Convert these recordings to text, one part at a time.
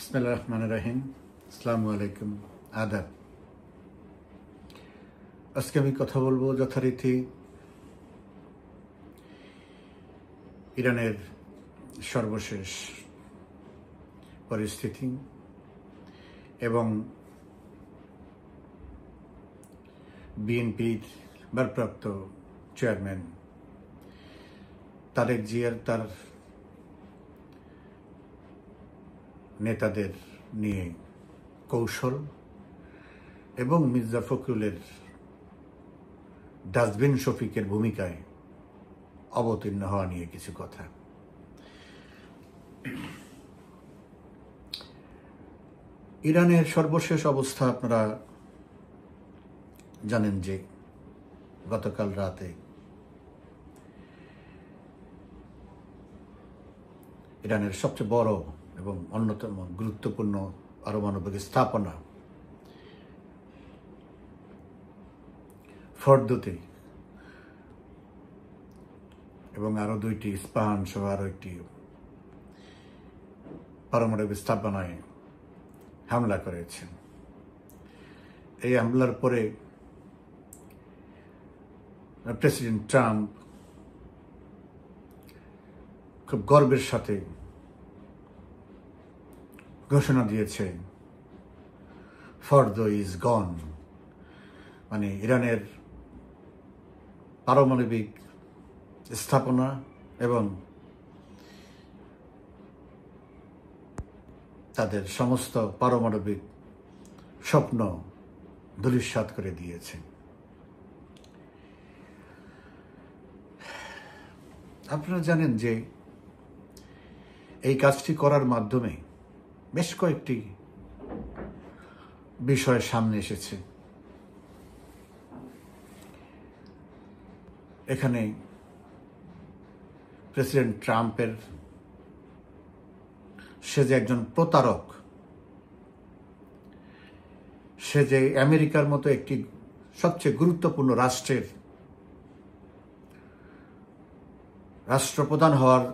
বিসমিল্লাহির রহমানির রহিম। আসসালামু আলাইকুম, আদাব। আজকে আমি কথা বলবো যথারীতি ইরানের সর্বশেষ পরিস্থিতি এবং বিএনপির ভারপ্রাপ্ত চেয়ারম্যান তারেক জিয়ার তার নেতাদের নিয়ে কৌশল এবং মির্জা ফখরুলের ডাস্টবিন শফিকের ভূমিকায় অবতীর্ণ হওয়া নিয়ে কিছু কথা। ইরানের সর্বশেষ অবস্থা আপনারা জানেন যে গতকাল রাতে ইরানের সবচেয়ে বড় এবং অন্যতম গুরুত্বপূর্ণ পারমাণবিক স্থাপনা ফর্দোতে এবং আরো দুইটি ইস্পাহান সহ আরো একটি পারমাণবিক স্থাপনায় হামলা করেছে। এই হামলার পরে প্রেসিডেন্ট ট্রাম্প খুব গর্বের সাথে ঘোষণা দিয়েছে ফর্দো ইজ গন, মানে ইরানের পারমাণবিক স্থাপনা এবং তাদের সমস্ত পারমাণবিক স্বপ্ন ধূলিসাৎ করে দিয়েছে। আপনারা জানেন যে এই কাজটি করার মাধ্যমে বেশ কয়েকটি বিষয় সামনে এসেছে। এখানে প্রেসিডেন্ট ট্রাম্পের সে যে একজন প্রতারক, সে যে আমেরিকার মতো একটি সবচেয়ে গুরুত্বপূর্ণ রাষ্ট্রের রাষ্ট্রপ্রধান হওয়ার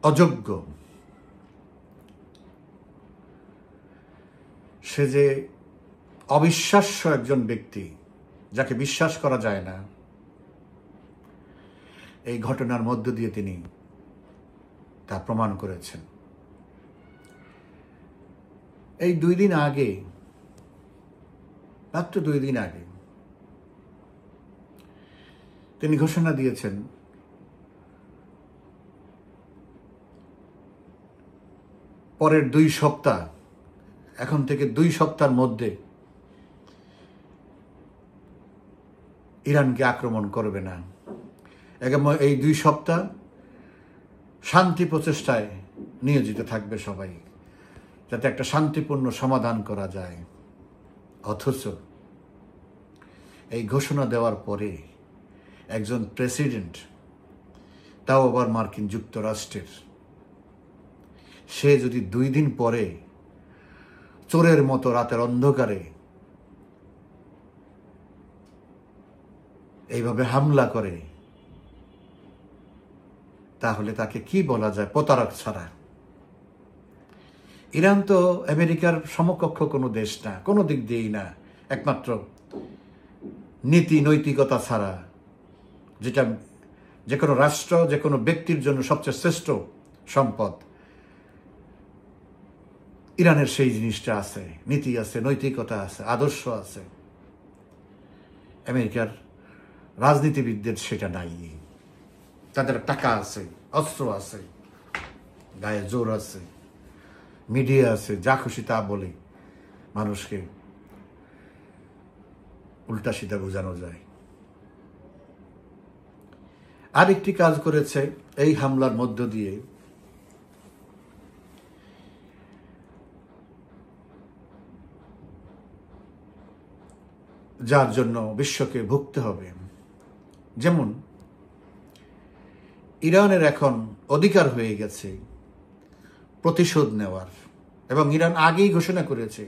অযোগ্য, সে যে অবিশ্বাস্য একজন ব্যক্তি যাকে বিশ্বাস করা যায় না, এই ঘটনার মধ্য দিয়ে তিনি তা প্রমাণ করেছেন। এই মাত্র 2 দিন আগে তিনি ঘোষণা দিয়েছেন পরের 2 সপ্তাহ, এখন থেকে 2 সপ্তাহের মধ্যে ইরানকে আক্রমণ করবে না। এই 2 সপ্তাহ শান্তি প্রচেষ্টায় নিয়োজিত থাকবে সবাই, যাতে একটা শান্তিপূর্ণ সমাধান করা যায়। অথচ এই ঘোষণা দেওয়ার পরে একজন প্রেসিডেন্ট, তাও আবার মার্কিন যুক্তরাষ্ট্রের, সে যদি 2 দিন পরে চোরের মতো রাতের অন্ধকারে এইভাবে হামলা করে, তাহলে তাকে কি বলা যায়? প্রতারক ছাড়া। ইরান তো আমেরিকার সমকক্ষ কোনো দেশ না, কোনো দিক দিয়েই না, একমাত্র নীতি নৈতিকতা ছাড়া, যেটা যে কোনো রাষ্ট্র, যে কোনো ব্যক্তির জন্য সবচেয়ে শ্রেষ্ঠ সম্পদ, ইরানের সেই জিনিসটা আছে, নীতি আছে, নৈতিকতা আছে, আদর্শ আছে। আমেরিকার রাজনীতিবিদদের সেটা নাই। তাদের টাকা আছে, অস্ত্র আছে, গায়ে জোর আছে, মিডিয়া আছে, যা খুশি তা বলে মানুষকে উল্টা সিধা বোঝানো যায়। আরেকটি কাজ করেছে এই হামলার মধ্য দিয়ে, যার জন্য বিশ্বকে ভুগতে হবে। যেমন ইরানের এখন অধিকার হয়ে গেছে প্রতিশোধ নেওয়ার, এবং ইরান আগেই ঘোষণা করেছে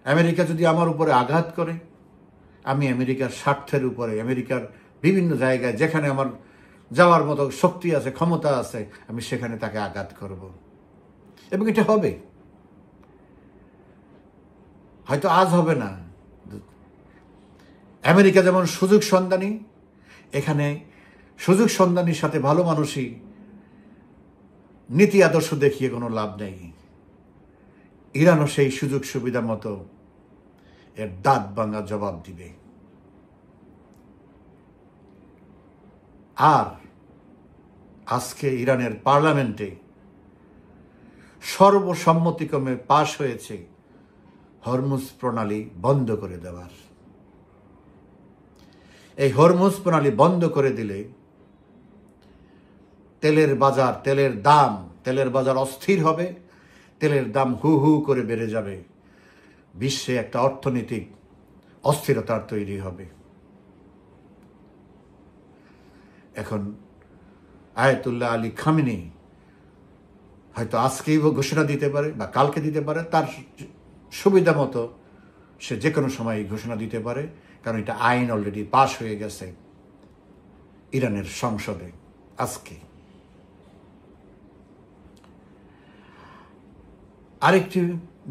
আমেরিকা যদি আমার উপরে আঘাত করে, আমি আমেরিকার স্বার্থের উপরে, আমেরিকার বিভিন্ন জায়গায় যেখানে আমার যাওয়ার মতো শক্তি আছে, ক্ষমতা আছে, আমি সেখানে তাকে আঘাত করব। এবং এটা হবে, হয়তো আজ হবে না। আমেরিকা যেমন সুযোগ সন্ধানী, এখানে সুযোগ সন্ধানীর সাথে ভালো মানুষই নীতি আদর্শ দেখিয়ে কোনো লাভ নেই। ইরানও সেই সুযোগ সুবিধা মতো এর দাঁত ভাঙা জবাব দিবে। আর আজকে ইরানের পার্লামেন্টে সর্বসম্মতিক্রমে পাশ হয়েছে হরমুজ প্রণালী বন্ধ করে দেওয়ার। এই হরমুজ প্রণালী বন্ধ করে দিলে তেলের বাজার অস্থির হবে, তেলের দাম হু হু করে বেড়ে যাবে, বিশ্বে একটা অর্থনৈতিক অস্থিরতার তৈরি হবে। এখন আয়াতুল্লাহ আলী খামেনি হয়তো আজকেই ঘোষণা দিতে পারে বা কালকে দিতে পারে, তার সুবিধা মতো সে যে কোনো সময় ঘোষণা দিতে পারে, কারণ এটা আইন অলরেডি পাশ হয়ে গেছে ইরানের সংসদে আজকে। আরেকটি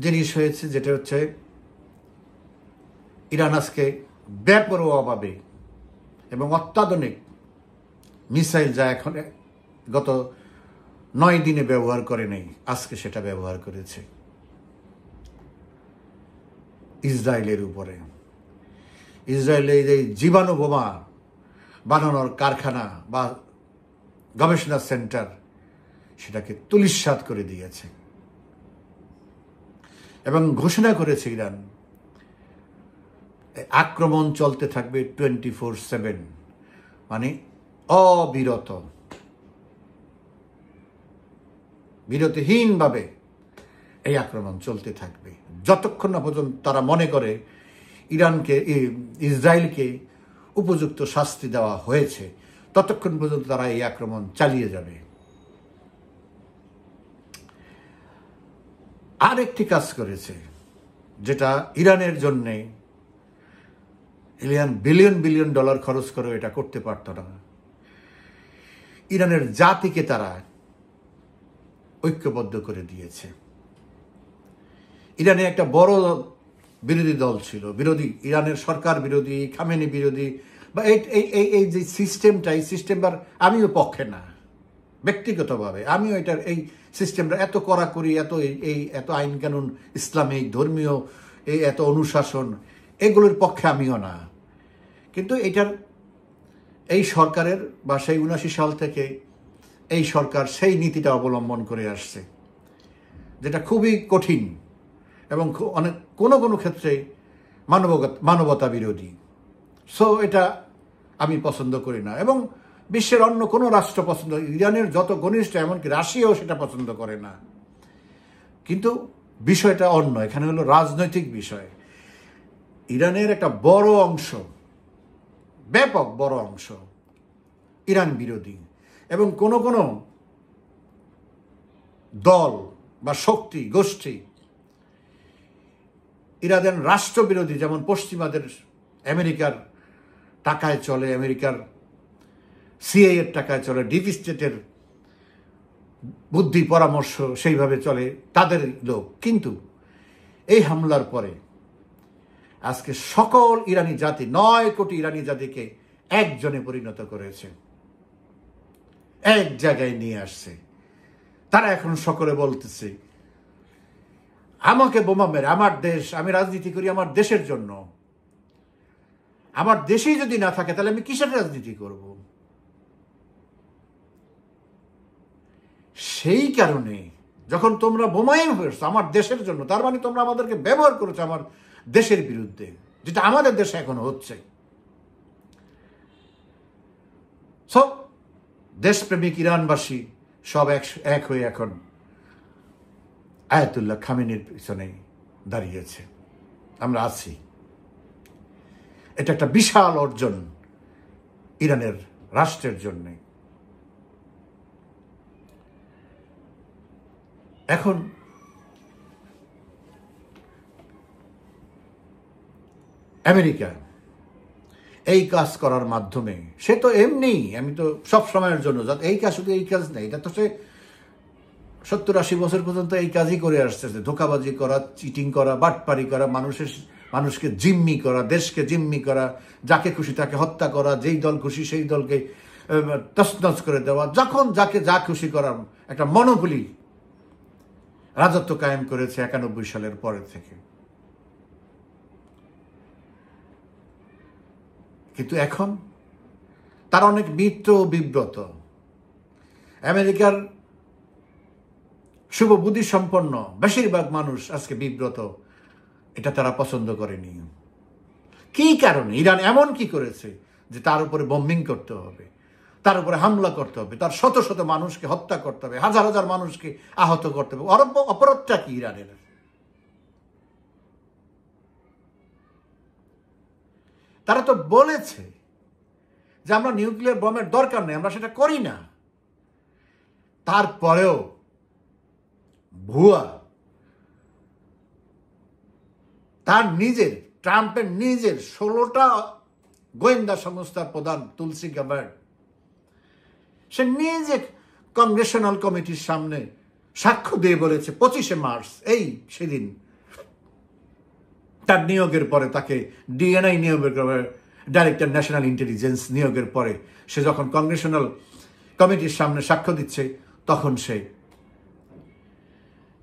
জিনিস হয়েছে, যেটা হচ্ছে ইরান আজকে বেপরোয়াভাবে এবং অত্যাধুনিক মিসাইল, যা এখন গত 9 দিনে ব্যবহার করে নেই, আজকে সেটা ব্যবহার করেছে ইসরায়েলের উপরে। ইসরায়েলের এই জীবাণু বোমা বানানোর কারখানা বা গবেষণা সেন্টার, সেটাকে তুলিস্সাৎ করে দিয়েছে এবং ঘোষণা করেছে ইরান আক্রমণ চলতে থাকবে 24/7, মানে অবিরত, বিরতিহীনভাবে এই আক্রমণ চলতে থাকবে যতক্ষণ না পর্যন্ত তারা মনে করে ইসরায়েলকে উপযুক্ত শাস্তি দেওয়া হয়েছে, ততক্ষণ পর্যন্ত তারা এই আক্রমণ চালিয়ে যাবে। আর একটি কাজ করেছে, যেটা ইরানের জন্যে বিলিয়ন ডলার খরচ করে এটা করতে পারত না। ইরানের জাতিকে তারা ঐক্যবদ্ধ করে দিয়েছে। ইরানে একটা বড় বিরোধী দল ছিল, ইরানের সরকার বিরোধী, খামেনি বিরোধী, বা এই যে সিস্টেমটা, এই সিস্টেমটার আমিও পক্ষে না ব্যক্তিগতভাবে। আমিও এটার এই সিস্টেমটা এত কড়াকড়ি, এত আইন কানুন, ইসলামিক ধর্মীয় এত অনুশাসন, এগুলোর পক্ষে আমিও না। কিন্তু এই সরকারের বা সেই 79 সাল থেকে এই সরকার সেই নীতিটা অবলম্বন করে আসছে, যেটা খুবই কঠিন এবং অনেক কোনো ক্ষেত্রে মানবতা বিরোধী। সো এটা আমি পছন্দ করি না, এবং বিশ্বের অন্য কোনো রাষ্ট্র পছন্দ, ইরানের যত ঘনিষ্ঠ, এমনকি রাশিয়াও সেটা পছন্দ করে না। কিন্তু বিষয়টা অন্য, এখানে হলো রাজনৈতিক বিষয়। ইরানের একটা বড় অংশ, ব্যাপক বড় অংশ ইরান বিরোধী, এবং কোনো দল বা শক্তি গোষ্ঠী ইরানের রাষ্ট্রবিরোধী, যেমন পশ্চিমাদের আমেরিকার টাকায় চলে, আমেরিকার সিআইএ এর টাকায় চলে, ডিপ স্টেটের বুদ্ধি পরামর্শ সেইভাবে চলে তাদের লোক। কিন্তু এই হামলার পরে আজকে সকল ইরানি জাতি, 9 কোটি ইরানি জাতিকে একজনে পরিণত করেছে, এক জায়গায় নিয়ে আসছে। তারা এখন সকলে বলতেছে, আমাকে বোমা মেরে আমার দেশ, আমি রাজনীতি করি আমার দেশের জন্য, আমার দেশেই যদি না থাকে তাহলে আমি কিসের রাজনীতি করব? সেই কারণে যখন তোমরা বোমাই হয়েছো আমার দেশের জন্য, তার মানে তোমরা আমাদেরকে ব্যবহার করেছো আমার দেশের বিরুদ্ধে, যেটা আমাদের দেশে এখন হচ্ছে। সব দেশপ্রেমিক ইরানবাসী সব এক হয়ে এখন আয়াতুল্লাহ খামেনির পিছনে দাঁড়িয়েছে। আমরা আছি। এটা একটা বিশাল অর্জন ইরানের রাষ্ট্রের জন্যে। এখন আমেরিকা এই কাজ করার মাধ্যমে, সে তো এমনি, আমি তো সব সময়ের জন্য, এই কাজ শুধু এই কাজ নেই, এটা তো সে 70-80 বছর পর্যন্ত এই কাজই করে আসতেছে, ধোঁকাবাজি করা, চিটিং করা, বাটপারি করা, মানুষকে জিম্মি করা, দেশকে জিম্মি করা, যাকে খুশি তাকে হত্যা করা, যেই দল খুশি সেই দলকে তছনছ করে দেওয়া, যখন যাকে যা খুশি করার একটা মনোপলি রাজত্ব কায়েম করেছে 91 সালের পরে থেকে। কিন্তু এখন তার অনেক মিত্র বিব্রত। আমেরিকার শুভবুদ্ধি সম্পন্ন বেশিরভাগ মানুষ আজকে বিব্রত, এটা তারা পছন্দ করেনি। কি কারণে? ইরান এমন কি করেছে যে তার উপরে বম্বিং করতে হবে, তার উপরে হামলা করতে হবে, তার শত শত মানুষকে হত্যা করতে হবে, হাজার হাজার মানুষকে আহত করতে হবে? অপরাধটা কি ইরানের? তারা তো বলেছে যে আমরা নিউক্লিয়ার বোমের দরকার নেই, আমরা সেটা করি না। তারপরেও ভুয়া তার নিজের, ট্রাম্পের নিজের 16টা গোয়েন্দা সংস্থার প্রধান তুলসি গ্যাবার্ড, সে নিজে কংগ্রেশনাল কমিটির সামনে সাক্ষ্য দিয়ে বলেছে 25শে মার্চ, সেদিন তার নিয়োগের পরে, তাকে ডিএনআই নিয়োগের পরে, ডাইরেক্টর ন্যাশনাল ইন্টেলিজেন্স নিয়োগের পরে, সে যখন কংগ্রেশনাল কমিটির সামনে সাক্ষ্য দিচ্ছে, তখন সে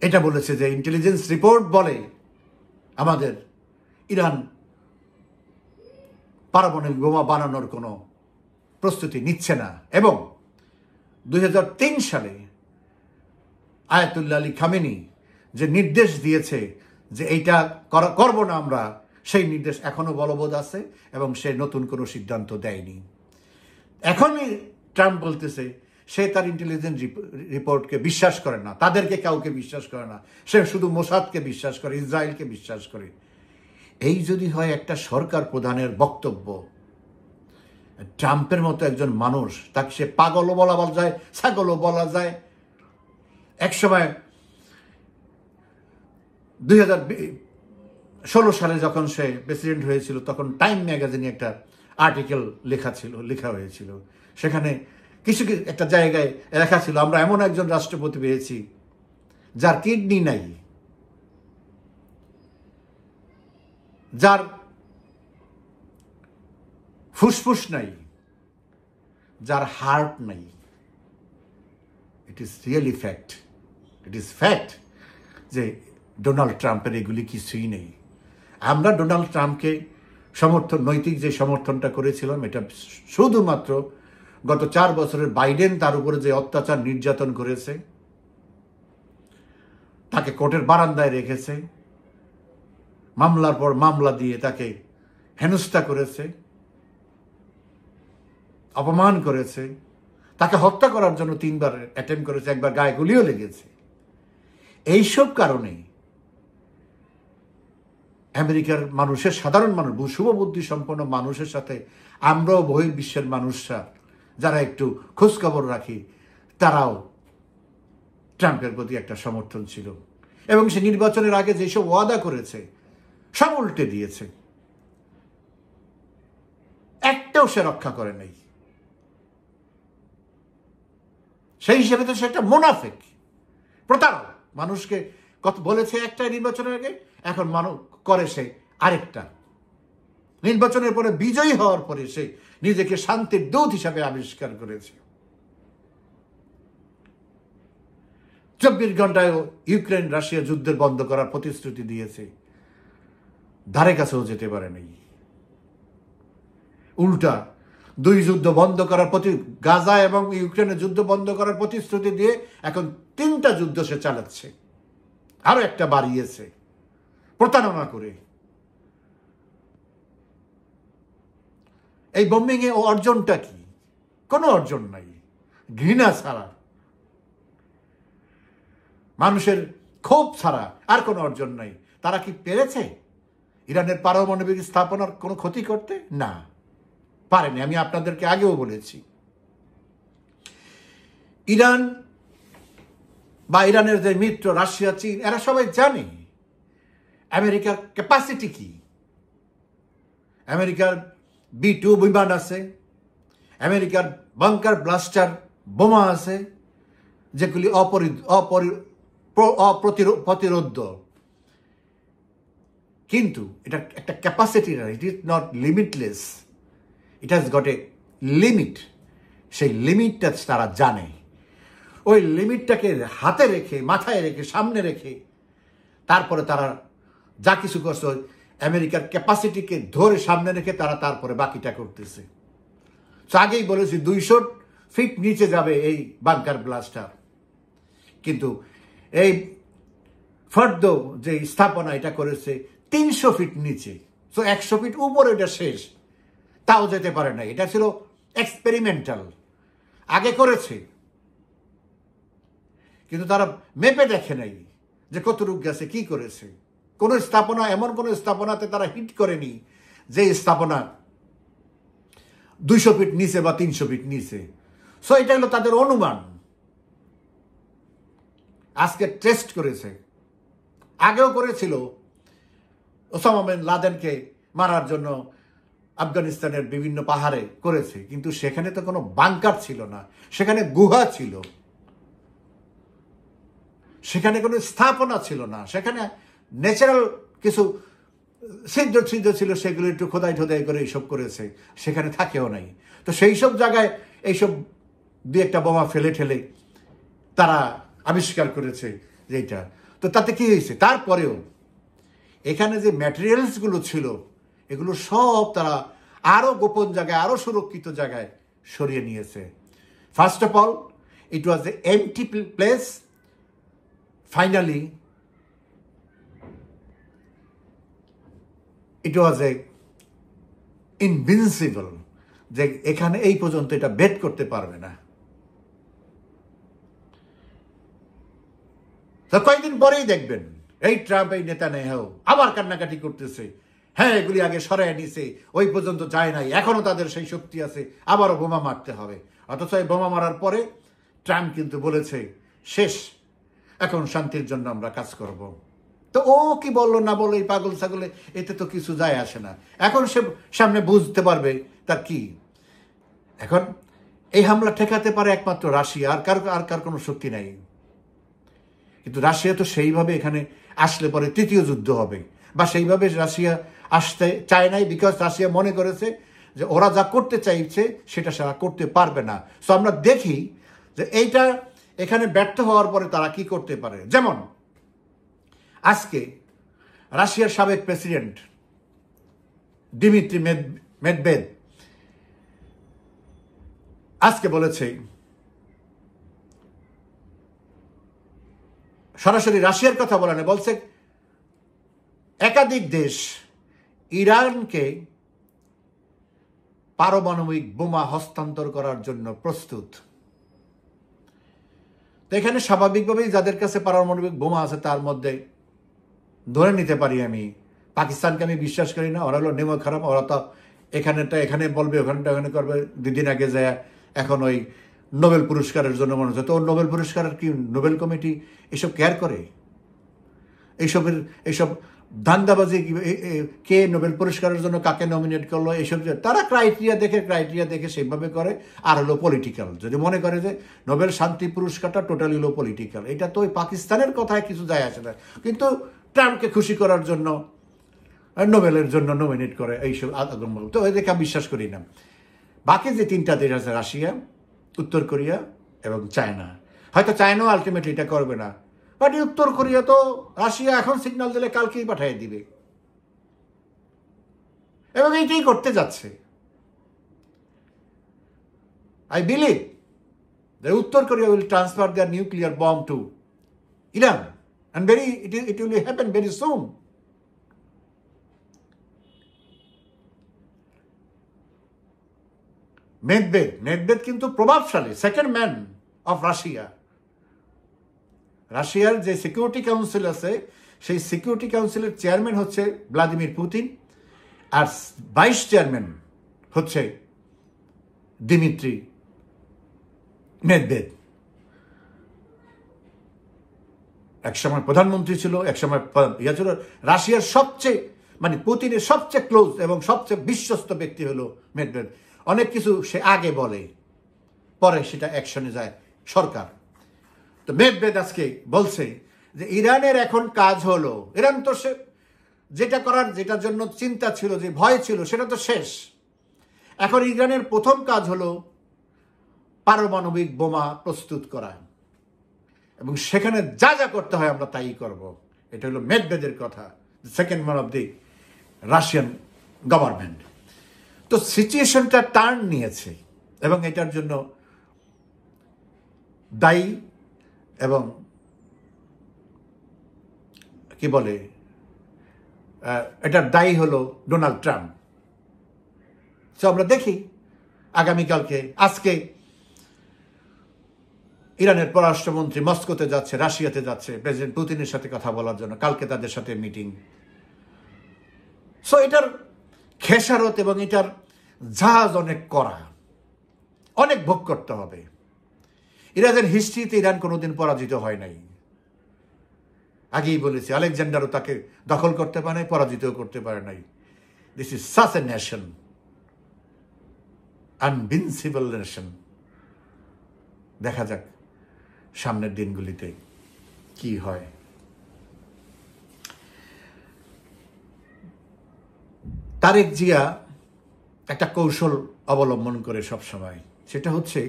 এটা বলেছে যে ইন্টেলিজেন্স রিপোর্ট বলে আমাদের ইরান পারমাণবিক বোমা বানানোর কোনো প্রস্তুতি নিচ্ছে না। এবং 2003 সালে আয়াতুল্লাহ আলী খামেনি যে নির্দেশ দিয়েছে যে এইটা করব না আমরা, সেই নির্দেশ এখনো বলবৎ আছে এবং সে নতুন কোনো সিদ্ধান্ত দেয়নি। এখনই ট্রাম্প বলতেছে সে তার ইন্টেলিজেন্স রিপোর্টকে বিশ্বাস করে না, তাদেরকে কাউকে বিশ্বাস করে না, সে শুধু মোসাদকে বিশ্বাস করে, ইসরায়েলকে বিশ্বাস করে। এই যদি হয় একটা সরকার প্রধানের বক্তব্য, ট্রাম্পের মতো একজন মানুষ, তাকে সে পাগলও বলা যায়, ছাগলও বলা যায়। একসময় 2016 সালে যখন সে প্রেসিডেন্ট হয়েছিল, তখন টাইম ম্যাগাজিনে একটা আর্টিকেল লেখা হয়েছিল। সেখানে একটা জায়গায় লেখা ছিল, আমরা এমন একজন রাষ্ট্রপতি পেয়েছি যার কিডনি নাই, যার ফুসফুস নাই, যার হার্ট নাই। It is really fact, it is fact যে ডোনাল্ড ট্রাম্পের এগুলি কিছুই নেই। আমরা ডোনাল্ড ট্রাম্পকে নৈতিক যে সমর্থনটা করেছিলাম, এটা শুধুমাত্র গত 4 বছরের বাইডেন তার উপরে যে অত্যাচার নির্যাতন করেছে, তাকে কোর্টের বারান্দায় রেখেছে, মামলার পর মামলা দিয়ে তাকে হেনস্থা করেছে, অপমান করেছে, তাকে হত্যা করার জন্য 3বার অ্যাটেম্প করেছে, একবার গায়ে গুলিও লেগেছে। এইসব কারণে আমেরিকার মানুষের, সাধারণ মানুষ, শুভবুদ্ধি সম্পন্ন মানুষের সাথে আমরাও বহির্বিশ্বের মানুষরা যারা একটু খোঁজখবর রাখি, তারাও ট্রাম্পের প্রতি একটা সমর্থন ছিল। এবং সে নির্বাচনের আগে যেসব ওয়াদা করেছে সব উল্টে দিয়েছে, একটাও সে রক্ষা করে নাই। সেই হিসেবে তো সে একটা মুনাফিক, প্রতারক। মানুষকে বলেছে একটা নির্বাচনের আগে, এখন মানুষ করে সে আরেকটা। নির্বাচনের পরে বিজয়ী হওয়ার পরে সে নিজেকে শান্তির দূত হিসাবে আবিষ্কার করেছে। 24 ঘন্টায় ইউক্রেন রাশিয়া যুদ্ধের বন্ধ করার প্রতিশ্রুতি দিয়েছে, ধারে কাছেও যেতে পারে নাই। উল্টা 2 যুদ্ধ বন্ধ করার গাজা এবং ইউক্রেনের যুদ্ধ বন্ধ করার প্রতিশ্রুতি দিয়ে এখন 3টা যুদ্ধ সে চালাচ্ছে, আরো একটা বাড়িয়েছে প্রতারণা করে। এই বোম্বিং এ অর্জনটা কি? কোনো অর্জন নাই, ঘৃণা ছাড়া, মানুষের ক্ষোভ ছাড়া আর কোনো অর্জন নাই। তারা কি পেরেছে ইরানের পারমাণবিক স্থাপনার কোনো ক্ষতি করতে? না, পারেনি। আমি আপনাদেরকে আগেও বলেছি, ইরান বা ইরানের যে মিত্র রাশিয়া, চীন, এরা সবাই জানে আমেরিকার ক্যাপাসিটি কি। আমেরিকার B-2 বিমান আছে, আমেরিকার বাংকার ব্লাস্টার বোমা আছে, যেগুলি প্রতিরোধ্য, কিন্তু এটা একটা ক্যাপাসিটি না, it is not limitless, it has got a limit. সেই লিমিটটা তারা জানে। ওই লিমিটটাকে হাতে রেখে, মাথায় রেখে, সামনে রেখে তারপরে তারা যা কিছু করছে, আমেরিকার ক্যাপাসিটিকে ধরে সামনে রেখে তারা তারপরে বাকিটা করতেছে। তো আগেই বলেছি 200 ফিট নিচে যাবে এই বাংকার ব্লাস্টার, কিন্তু এই ফর্দ যে স্থাপনা এটা করেছে 300 ফিট নিচে। তো 100 ফিট উপরে এটা শেষ, তাও যেতে পারে না। এটা ছিল এক্সপেরিমেন্টাল, আগে করেছে, কিন্তু তারা মেপে দেখে নাই যে কতটুকু গেছে, কি করেছে। কোনো স্থাপনা, এমন কোনো স্থাপনাতে তারা হিট করেনি যে স্থাপনা 200 ফিট নিচে বা 300 ফিট নিচে। সো এটা হলো তাদের অনুমান। আজকে টেস্ট করেছে, আগেও করেছিল ওসামা বিন লাদেনকে মারার জন্য আফগানিস্তানের বিভিন্ন পাহাড়ে করেছে, কিন্তু সেখানে তো কোনো বাংকার ছিল না, সেখানে গুহা ছিল, সেখানে কোনো স্থাপনা ছিল না, সেখানে ন্যাচারাল কিছু ছিদ্র ছিল, সেগুলো একটু খোদাই ঠোদাই করে এইসব করেছে, সেখানে থাকেও নাই। তো সেই সব জায়গায় এইসব দুই একটা বোমা ফেলে ঠেলে তারা আবিষ্কার করেছে যে এইটা। তো তাতে কি হয়েছে, তারপরেও এখানে যে ম্যাটেরিয়ালসগুলো ছিল এগুলো সব তারা আরো গোপন জায়গায়, আরো সুরক্ষিত জায়গায় সরিয়ে নিয়েছে। First of all, it was a empty place. Finally it was a invincible, যে এখানে এই পর্যন্ত এটা ভেদ করতে পারবে না। তো কয়েকদিন পরেই দেখবেন এই ট্রাম্প, এই নেতানিয়াহু আবার কান্নাকাটি করতেছে, হ্যাঁ এগুলি আগে সরাই নিছে, ওই পর্যন্ত যায় নাই, এখনো তাদের সেই শক্তি আছে, আবারও বোমা মারতে হবে। অথচ এই বোমা মারার পরে ট্রাম্প কিন্তু বলেছে শেষ, এখন শান্তির জন্য আমরা কাজ করব। তো ও কি বললো না বললো, এই পাগল ছাগলে এতে তো কিছু যায় আসে না। এখন সে সামনে বুঝতে পারবে তার কি। এখন এই হামলা ঠেকাতে পারে একমাত্র রাশিয়া, আর কার কোনো শক্তি নাই। কিন্তু রাশিয়া তো সেইভাবে এখানে আসলে পরে তৃতীয় যুদ্ধ হবে, বা সেইভাবে রাশিয়া আসতে চায় নাই, বিকজ রাশিয়া মনে করেছে যে ওরা যা করতে চাইছে সেটা সারা করতে পারবে না। সো আমরা দেখি যে এইটা এখানে ব্যর্থ হওয়ার পরে তারা কি করতে পারে। যেমন আজকে রাশিয়ার সাবেক প্রেসিডেন্ট দিমিত্রি মেদভেদেভ আজকে বলেছে, সরাসরি রাশিয়ার কথা বলে না, বলছে একাধিক দেশ ইরানকে পারমাণবিক বোমা হস্তান্তর করার জন্য প্রস্তুত। তো এখানে স্বাভাবিকভাবেই যাদের কাছে পারমাণবিক বোমা আছে তার মধ্যে ধরে নিতে পারি আমি পাকিস্তানকে আমি বিশ্বাস করি না। ওরা হলো নেমো খারাপ, ওরা তো এখানে বলবে, ওখানে করবে। 2 দিন আগে যায় এখন ওই নোবেল পুরস্কারের জন্য মনে হচ্ছে, তো নোবেল পুরস্কারের কি নোবেল কমিটি এসব কেয়ার করে? এইসব ধান্দাবাজি, কে নোবেল পুরস্কারের জন্য কাকে নমিনেট করলো, এইসব তারা ক্রাইটেরিয়া দেখে সেইভাবে করে। আর হলো পলিটিক্যাল, যদি মনে করে যে নোবেল শান্তি পুরস্কারটা টোটালি হলো পলিটিক্যাল, এটা তো ওই পাকিস্তানের কথায় কিছু যায় আসে না, কিন্তু ট্রাম্পকে খুশি করার জন্য নোবেলের জন্য নমিনেট করে এইসব আগমন। তো এদেরকে আমি বিশ্বাস করি না। বাকি যে 3টা দেশ আছে, রাশিয়া, উত্তর কোরিয়া এবং চায়না, হয়তো চায়নাও আলটিমেটলি এটা করবে না, বাট উত্তর কোরিয়া তো রাশিয়া এখন সিগন্যাল দিলে কালকেই পাঠিয়ে দিবে, এবং এইটাই করতে যাচ্ছে। আই বিলিভ that উত্তর Korea will transfer their nuclear bomb to Iran, and it will happen very soon. Medvedev কিন্তু প্রভাবশালী, সেকেন্ড ম্যান অফ রাশিয়া। রাশিয়ার যে সিকিউরিটি কাউন্সিল আছে, সেই সিকিউরিটি কাউন্সিলের চেয়ারম্যান হচ্ছে ভ্লাদিমির পুতিন, আর ভাইস চেয়ারম্যান হচ্ছে দিমিত্রি মেদভেদেভ। একসময় প্রধানমন্ত্রী ছিল, একসময় ছিল। রাশিয়ার সবচেয়ে পুতিনের সবচেয়ে ক্লোজ এবং সবচেয়ে বিশ্বস্ত ব্যক্তি হলো মেদভেদেভ। অনেক কিছু সে আগে বলে, পরে সেটা অ্যাকশনে যায় সরকার। তো মেদভেদ আজকে বলছে যে ইরানের এখন কাজ হলো, ইরান তো সে যেটার জন্য চিন্তা ছিল, যে ভয় ছিল, সেটা তো শেষ। এখন ইরানের প্রথম কাজ হলো পারমাণবিক বোমা প্রস্তুত করা, এবং সেখানে যা যা করতে হয় আমরা তাই করব। এটা হলো মেদভেদের কথা, second man of the Russian government. তো সিচুয়েশনটা টার্ন নিয়েছে, এবং এটার জন্য দায়ী এবং কি বলে, এটার দায়ী হলো ডোনাল্ড ট্রাম্প। তো আমরা দেখি আগামীকালকে, আজকে ইরানের পররাষ্ট্রমন্ত্রী মস্কোতে যাচ্ছে, রাশিয়াতে যাচ্ছে প্রেসিডেন্ট পুতিনের সাথে কথা বলার জন্য, কালকে তাদের সাথে মিটিং। সো এটার খেসারত এবং এটার জাহাজ অনেক করা, অনেক ভোগ করতে হবে। ইরানের হিস্ট্রিতে ইরান কোনোদিন পরাজিত হয় নাই, আগেই বলেছি। আলেকজান্ডারও তাকে দখল করতে পারে নাই, পরাজিতও করতে পারে নাই। This is such a nation, invincible nation. দেখা যাক সামনের দিনগুলিতে কি হয়। তারেক জিয়া একটা কৌশল অবলম্বন করে সবসময়, সেটা হচ্ছে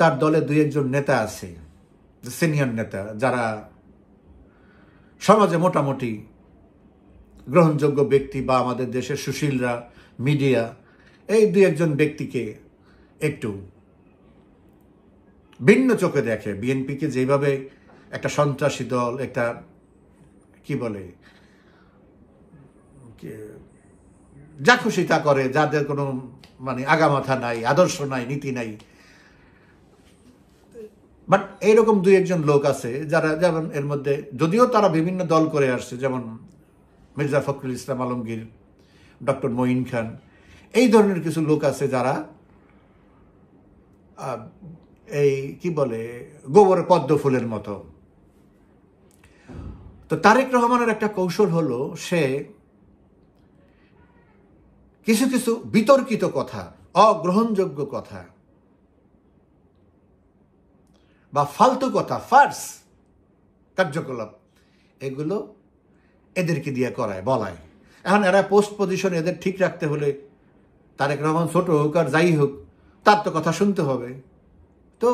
তার দলে দুই একজন নেতা আছে, সিনিয়র নেতা, যারা সমাজে মোটামুটি গ্রহণযোগ্য ব্যক্তি, বা আমাদের দেশের সুশীলরা, মিডিয়া, এই দুই একজন ব্যক্তিকে একটু ভিন্ন চোখে দেখে। বিএনপিকে যেভাবে একটা সন্ত্রাসী দল, একটা কি বলে, যা খুশি তা করে, যাদের কোনো মানে আগামাথা নাই, আদর্শ নাই, নীতি নাই। বাট এইরকম দুই একজন লোক আছে যারা, যেমন এর মধ্যে যদিও তারা বিভিন্ন দল করে আসছে, যেমন মির্জা ফখরুল ইসলাম আলমগীর, ডক্টর মঈন খান, এই ধরনের কিছু লোক আছে যারা এই কি বলে, গোবরে পদ্ম ফুলের মতো। তো তারেক রহমানের একটা কৌশল হলো, সে কিছু কিছু বিতর্কিত কথা, অগ্রহণযোগ্য কথা বা ফালতু কথা, ফার্স কার্যকলাপ, এগুলো এদেরকে দিয়ে করায়, বলায়। এখন এরা পোস্ট পজিশন, এদের ঠিক রাখতে হলে তারেক রহমান ছোট হোক আর যাই হোক, তার তো কথা শুনতে হবে। তো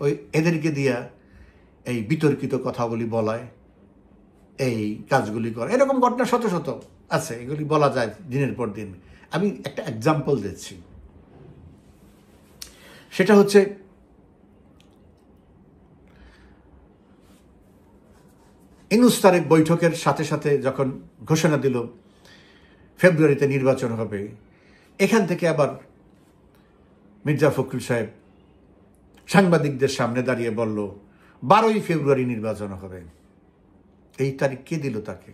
ওই এদেরকে দিয়া এই বিতর্কিত কথাগুলি বলায়, এই কাজগুলি করে। এরকম ঘটনা শত শত আছে, এগুলি বলা যায় দিনের পর দিন। আমি একটা এক্সাম্পল দিচ্ছি, সেটা হচ্ছে ইউনূস তারেক বৈঠকের সাথে সাথে যখন ঘোষণা দিল ফেব্রুয়ারিতে নির্বাচন হবে, এখান থেকে আবার মির্জা ফখরুল সাহেব সাংবাদিকদের সামনে দাঁড়িয়ে বলল 12ই ফেব্রুয়ারি নির্বাচন হবে। এই তারিখ কে দিল তাকে?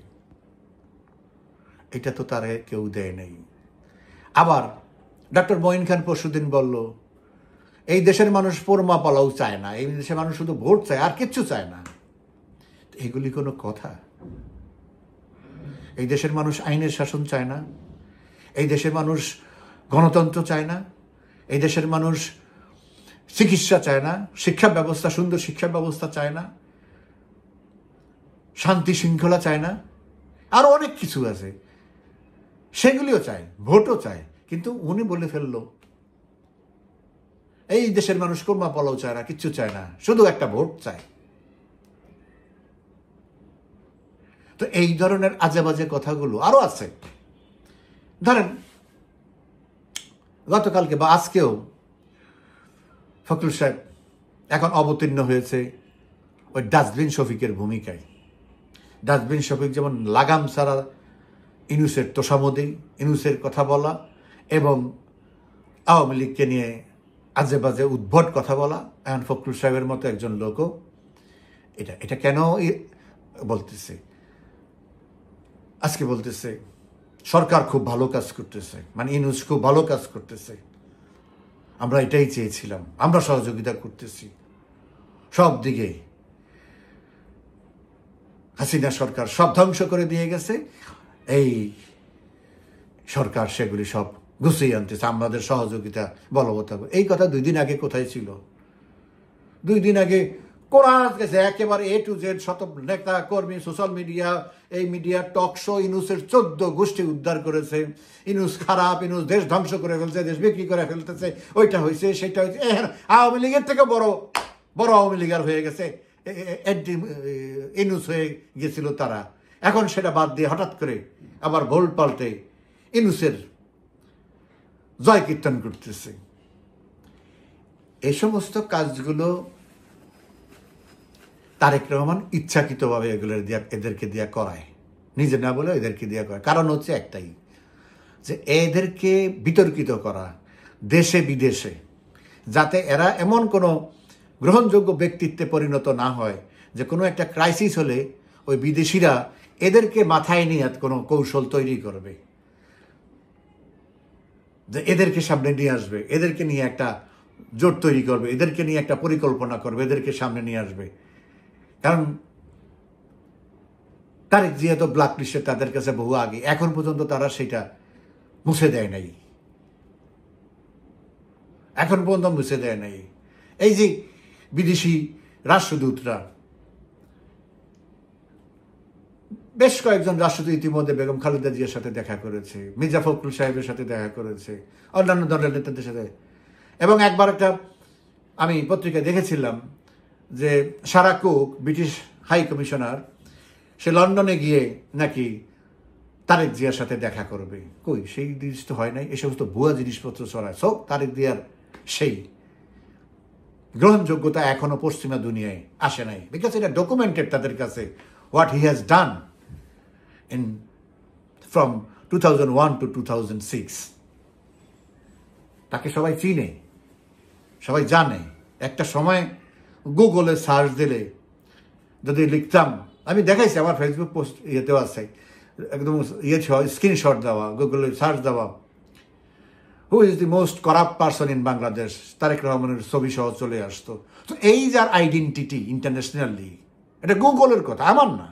এটা তো তারে কেউ দেয় নেই। আবার ডক্টর মঈন খান পরশুদিন বলল, এই দেশের মানুষ পোরমা পালাও চায় না, এই দেশের মানুষ শুধু ভোট চায়, আর কিচ্ছু চায় না। এগুলি কোনো কথা? এই দেশের মানুষ আইনের শাসন চায় না, এই দেশের মানুষ গণতন্ত্র চায় না, এই দেশের মানুষ চিকিৎসা চায় না, শিক্ষা ব্যবস্থা, সুন্দর শিক্ষা ব্যবস্থা চায় না, শান্তি শৃঙ্খলা চায় না, আরো অনেক কিছু আছে, সেগুলিও চায়, ভোটও চায়। কিন্তু উনি বলে ফেললো এই দেশের মানুষ কোরমা পোলাও চায় না, কিচ্ছু চায় না, শুধু একটা ভোট চায়। তো এই ধরনের আজে বাজে কথাগুলো আরো আছে। ধরেন গতকালকে বা আজকেও ফখরুল সাহেব এখন অবতীর্ণ হয়েছে ওই ডাস্টবিন শফিকের ভূমিকায়। ডাস্টবিন শফিক যেমন লাগাম ছাড়া ইউনূসের তোষামোদি, ইউনূসের কথা বলা এবং আওয়ামী লীগকে নিয়ে আজে বাজে উদ্ভট কথা বলা, এখন ফখরুল সাহেবের মতো একজন লোকও এটা কেন বলতেছে? আজকে বলতেছে সরকার খুব ভালো কাজ করতেছে, মানে ইউনূস খুব ভালো কাজ করতেছে, আমরা এটাই চেয়েছিলাম, আমরা সহযোগিতা করতেছি সব দিকে। হাসিনা সরকার সব ধ্বংস করে দিয়ে গেছে, এই সরকার সেগুলি সব গুছিয়ে আনতেছে, আমাদের সহযোগিতা বলবৎ থাকবে। এই কথা 2 দিন আগে কোথায় ছিল? 2 দিন আগে কোরআন গেছে একেবারে A to Z, শত নেতা কর্মী, সোশ্যাল মিডিয়া, এই মিডিয়া, টক শো, ইনুসের 14 গোষ্ঠী উদ্ধার করেছে। ইনুস খারাপ, ইনুস দেশ ধ্বংস করে ফেলছে, দেশ বিক্রি করে ফেলতেছে, ওইটা হয়েছে, সেটা হয়েছে। আওয়ামী লীগের থেকে বড় আওয়ামী লীগার হয়ে গেছে, ইনুস হয়ে গেছিল তারা। এখন সেটা বাদ দিয়ে হঠাৎ করে আবার ভোল পাল্টে ইনুসের জয় কীর্তন করতেছে। এই সমস্ত কাজগুলো তারেক রহমান ইচ্ছাকৃতভাবে এদেরকে দিয়া করায়, নিজে না বলে এদেরকে দিয়া করায়। কারণ হচ্ছে একটাই, যে এদেরকে বিতর্কিত করা দেশে বিদেশে, যাতে এরা এমন কোনো গ্রহণযোগ্য ব্যক্তিত্বে পরিণত না হয় যে কোনো একটা ক্রাইসিস হলে ওই বিদেশিরা এদেরকে মাথায় নিয়ে কোনো কৌশল তৈরি করবে, যে এদেরকে সামনে নিয়ে আসবে, এদেরকে নিয়ে একটা জোট তৈরি করবে, এদেরকে নিয়ে একটা পরিকল্পনা করবে, এদেরকে সামনে নিয়ে আসবে। কারণ তারেক জিয়া তো ব্ল্যাক লিস্টে তাদের কাছে বহু আগে, এখন পর্যন্ত তারা সেটা মুছে দেয় নাই, এখন পর্যন্ত মুছে দেয় নাই। এই যে বিদেশি রাষ্ট্রদূতরা, বেশ কয়েকজন রাষ্ট্রদূত ইতিমধ্যে বেগম খালেদা জিয়ার সাথে দেখা করেছে, মির্জা ফখরুল সাহেবের সাথে দেখা করেছে, অন্যান্য দলের নেতাদের সাথে। এবং একবার একটা আমি পত্রিকায় দেখেছিলাম যে সারা কুক, ব্রিটিশ হাই কমিশনার, সে লন্ডনে গিয়ে নাকি তারেক জিয়ার সাথে দেখা করবে। কই, সেই জিনিস তো হয় নাই, এই সমস্ত ভুয়া জিনিসপত্র ছড়ায় সব। তারেক জিয়ার সেই গ্রহণযোগ্যতা এখনো পশ্চিমা দুনিয়ায় আসে নাই, বিকজ এটা ডকুমেন্টেড তাদের কাছে, what he has done in from 2001 to 2006। তাকে সবাই চিনে, সবাই জানে। একটা সময় গুগলে সার্চ দিলে যদি লিখতাম, আমি দেখাইছি আমার ফেসবুক পোস্ট ইয়েতেও আছে, একদম ইয়ে স্ক্রিনশট দেওয়া, গুগলে সার্চ দেওয়া, who is the most corrupt person in Bangladesh, Tarique রহমানের ছবি সহ চলে আসতো। তো এই যার আইডেন্টিটি ইন্টারন্যাশনালি, এটা গুগলের কথা, আমার না।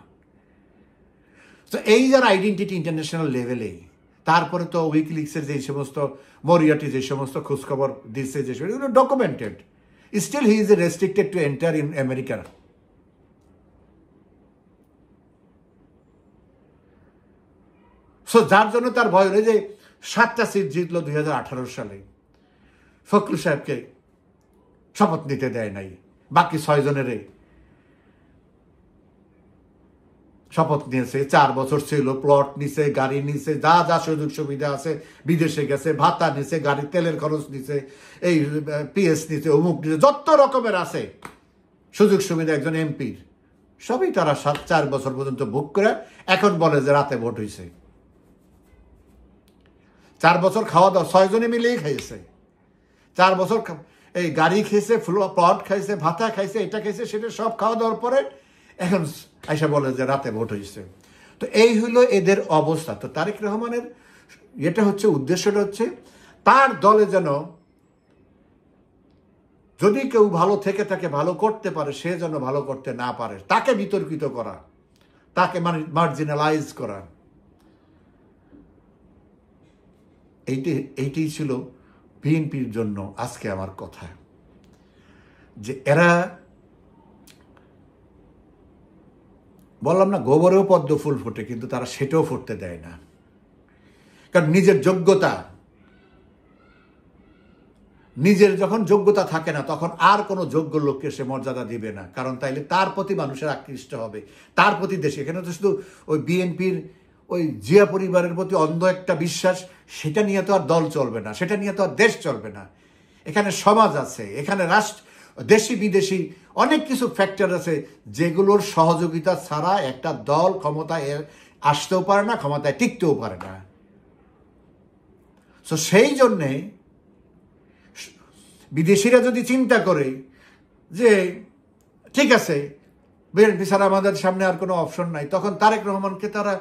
তো এই যার আইডেন্টিটি ইন্টারন্যাশনাল লেভেলে, তারপরে তো উইকিলিক্সের যে সমস্ত মরিয়াটি যে সমস্ত খোঁজখবর দিচ্ছে, যে এগুলো documented, still he is restricted to enter in America. So যার জন্য তার ভয় হলো যে 7টা সিট জিতলো 2018 সালে, ফখরুল সাহেবকে শপথ নিতে দেয় নাই, বাকি 6 জনেরে শপথ নিয়েছে। 4 বছর ছিল, প্লট নিছে, গাড়ি নিছে, যা যা সুযোগ সুবিধা আছে, বিদেশে গেছে, ভাতা নিছে, গাড়ি তেলের খরচ নিছে, এই পিএস নিছে, অমুক নিছে, যত রকমের আছে সুযোগ সুবিধা একজন এমপির, সবই তারা 4 বছর পর্যন্ত ভোগ করে এখন বলে যে রাতে ভোট হয়েছে। 4 বছর খাওয়া দাওয়া 6 জনে মিলেই খাইছে। 4 বছর এই গাড়ি খেয়েছে, প্লট খাইছে, ভাতা খাইছে, এটা খাইছে, সেটা সব খাওয়া দাওয়ার পরে এখন আইসা বলে যে রাতে ভোট হয়েছে। তো এই হলো এদের অবস্থা। তো তারেক রহমানের এটা হচ্ছে, উদ্দেশ্যটা হচ্ছে তার দলে যেন যদি কেউ ভালো থেকে তাকে ভালো করতে পারে, সে যেন ভালো করতে না পারে, তাকে বিতর্কিত করা, তাকে মার্জিনালাইজ করা। এইটাই ছিল বিএনপির জন্য আজকে আমার কথা, যে এরা, বললাম না গোবরেও পদ্ম ফুল ফোটে, কিন্তু তারা সেটাও ফুটতে দেয় না। কারণ নিজের যখন যোগ্যতা থাকে না, তখন আর কোনো যোগ্য লোককে সে মর্যাদা দিবে না। কারণ তাইলে তার প্রতি মানুষের আকৃষ্ট হবে, তার প্রতি দেশ। এখানে তো শুধু ওই বিএনপির ওই জিয়া পরিবারের প্রতি অন্ধ একটা বিশ্বাস, সেটা নিয়ে তো আর দল চলবে না, সেটা নিয়ে তো আর দেশ চলবে না। এখানে সমাজ আছে, এখানে দেশি বিদেশি অনেক কিছু ফ্যাক্টর আছে, যেগুলোর সহযোগিতা ছাড়া একটা দল ক্ষমতায় আসতেও পারে না, ক্ষমতায় টিকতেও পারে না। তো সেই জন্যে বিদেশিরা যদি চিন্তা করে যে ঠিক আছে, বিএনপি ছাড়া আমাদের সামনে আর কোনো অপশন নাই, তখন তারেক রহমানকে তারা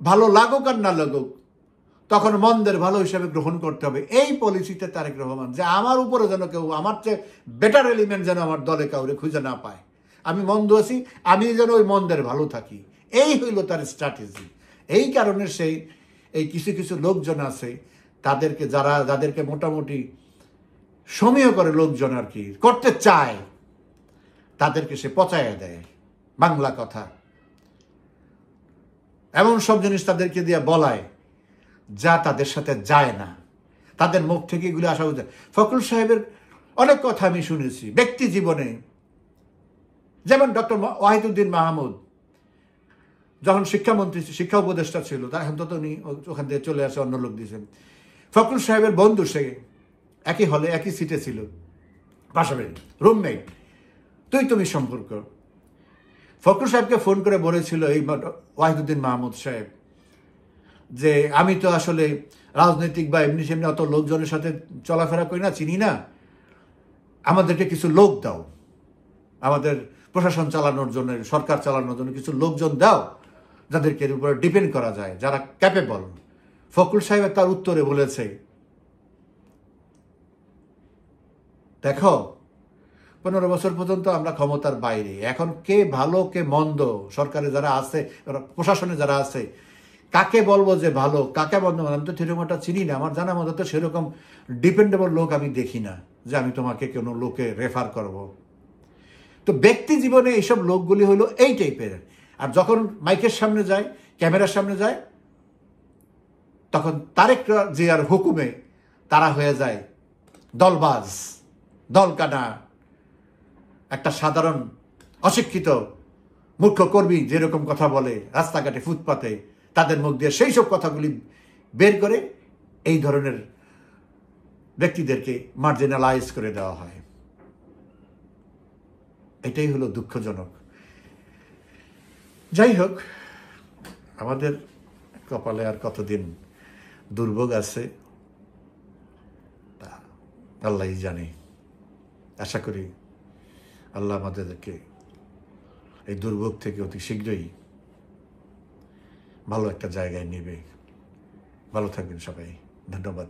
ভালো লাগুক আর না লাগুক, তখন মন্দের ভালো হিসাবে গ্রহণ করতে হবে। এই পলিসিতে তারেক রহমান, যে আমার উপরে যেন কেউ, আমার চেয়ে বেটার এলিমেন্ট যেন আমার দলে কাউরে খুঁজে না পায়, আমি মন্দ আছি, আমি যেন ওই মন্দের ভালো থাকি, এই হইল তার স্ট্র্যাটেজি। এই কারণে সেই এই কিছু কিছু লোকজন আছে, তাদেরকে যাদেরকে মোটামুটি সমীহ করে লোকজন আর কি করতে চায়, তাদেরকে সে পচাইয়া দেয়। বাংলা কথা, এমন সব জিনিস তাদেরকে দিয়ে বলায় যা তাদের সাথে যায় না, তাদের মুখ থেকে এগুলো আসা উচিত। ফখরুল সাহেবের অনেক কথা আমি শুনেছি ব্যক্তি জীবনে, যেমন ডক্টর ওয়াহিদুদ্দিন মাহমুদ যখন শিক্ষামন্ত্রী, শিক্ষা উপদেষ্টা ছিল, তার এখন তো উনি ওখান থেকে চলে আসে, অন্য লোক দিয়েছেন। ফখরুল সাহেবের বন্ধু, সে একই হলে একই সিটে ছিল, পাশাপাশি রুমমেট, তুমি সম্পর্ক। ফখরুল সাহেবকে ফোন করে বলেছিল এই ওয়াহিদুদ্দিন মাহমুদ সাহেব যে আমি তো আসলে রাজনৈতিক বা এমনি সেমনি অত লোকজনের সাথে চলাফেরা করি না, চিনি না, আমাদেরকে কিছু লোক দাও, আমাদের প্রশাসন চালানোর জন্য, সরকার চালানোর জন্য কিছু লোকজন দাও যাদেরকে এর উপরে ডিপেন্ড করা যায়, যারা ক্যাপেবল। ফখরুল সাহেব তার উত্তরে বলেছে, দেখো 15 বছর পর্যন্ত আমরা ক্ষমতার বাইরে, এখন কে ভালো কে মন্দ, সরকারে যারা আছে, প্রশাসনে যারা আছে, কাকে বলবো যে ভালো কাকে মন্দ, আমি তো সেরকম একটা চিনি না, আমার জানা মতো তো সেরকম ডিপেন্ডেবল লোক আমি দেখি না যে আমি তোমাকে কোনো লোকে রেফার করব। তো ব্যক্তি জীবনে এইসব লোকগুলি হলো এই টাইপের, আর যখন মাইকের সামনে যায়, ক্যামেরার সামনে যায়, তখন তারেক জিয়ার হুকুমে তারা হয়ে যায় দলবাজ, দলকানা, একটা সাধারণ অশিক্ষিত মূর্খ কর্মী যেরকম কথা বলে রাস্তাঘাটে, ফুটপাতে, তাদের মুখ দিয়ে সেই সব কথাগুলি বের করে এই ধরনের ব্যক্তিদেরকে মার্জিনালাইজ করে দেওয়া হয়। এটাই হলো দুঃখজনক। যাই হোক, আমাদের কপালে আর কতদিন দুর্ভোগ আছে তা আল্লাহই জানে। আশা করি আল্লাহ আমাদেরকে এই দুর্ভোগ থেকে অতি শীঘ্রই ভালো একটা জায়গায় নেবে। ভালো থাকবেন সবাই, ধন্যবাদ।